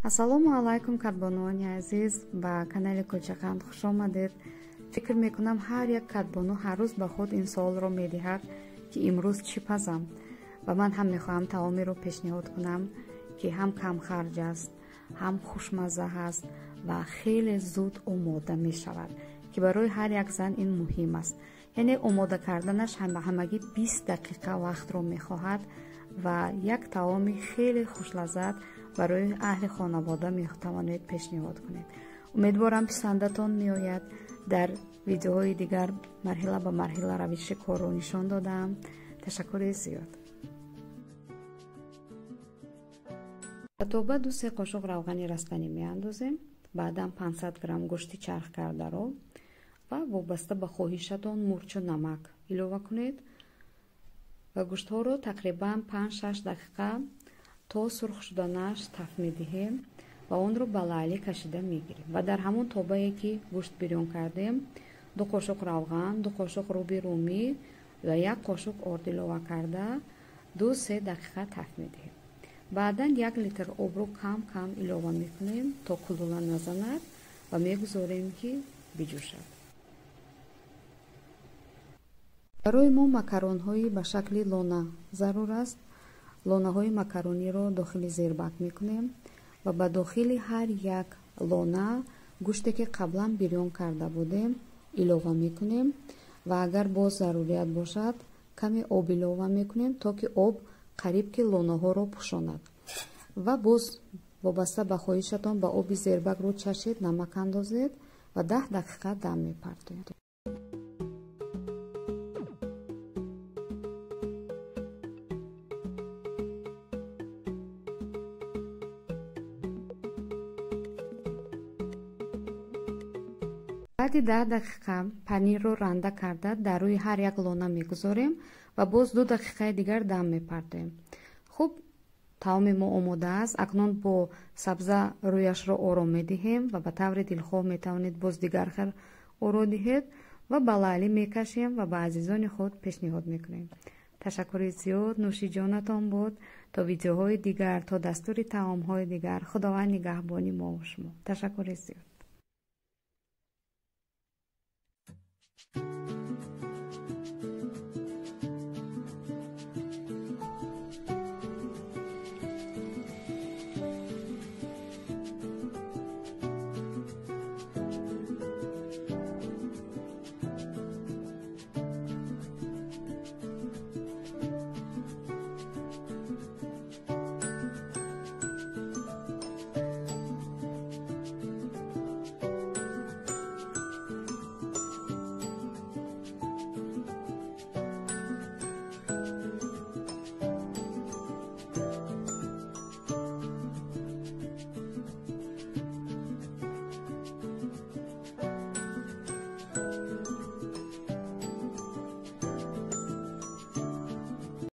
ассалому алейкум кадбонони азиз ба канали кӯчақанд хуш омадед. фикр мекунам ҳар як кадбону ҳар рӯз ба худ ин суолро медиҳад ки имрӯз чӣ пазам, ва ман ҳам мехоҳам таомеро пешниҳод кунам ки ҳам камхарҷ аст, ҳам хушмаза ҳаст ва хеле зуд омода мешавад, ки барои ҳар як зан ин муҳим аст. яъне омода карданаш ҳамагӣ 20 дақиқа вақтро мехоҳад ва як таоми хеле хушлаззат барои аҳли хонавода метавонед пешниҳод кунед. умедворам писандатон меояд. дар видеоҳои дигар марҳила ба марҳила равиши корро нишон додам. ташаккури зиёд. тоба 2-3 қошуқ равғани растанӣ меандозем. баъдан 500 грамм гӯшти чарх кардаро ва вобаста ба хоҳишатон мурчу намак илова кунед ва гӯштҳоро тақрибан 5-6 дақиқа то сурх шуданаш таф медиҳем ва онро ба лайли кашида мегирем. ва дар ҳамон тобае ки гӯшт бирён кардем 2 қошуқ равған, 2 қошуқ руби румӣ ва 1 қошуқ орд илова карда 2-3 дақиқа таф медиҳем. баъдан 1 литр обро кам кам илова мекунем то кулула назанад ва мегузорем ки биҷӯшад. барои мо макаронҳои ба шакли лона зарур аст. лонаҳои макарониро дохили зербак мекунем ва ба дохили ҳар як лона гӯште ки қаблан бирён карда будем илова мекунем ва агар боз зарурият бошад каме об илова мекунем то ки об қариб ки лонаҳоро пӯшонад ва боз вобаста ба хоҳишатон ба оби зербак рӯ чашед, намак андозед ва 10 дақиқа дам мепартоед. баъди 10 дақиқа панирро ранда карда дар рӯи ҳар як лона мегузорем ва боз 2 дақиқаи дигар дам мепартоем. хуб, таоми мо омода аст. акнун бо сабза рӯяшро оро медиҳем ва ба таври дилхоҳ метавонед боз дигар хел оро диҳед ва ба лайли мекашем ва ба азизони худ пешниҳод мекунем. ташаккури зиёд. нӯши ҷонатон буд. то видеоҳои дигар, то дастури таомҳои дигар. худованд нигаҳбони мо ва шумо. ташаккури зиёд.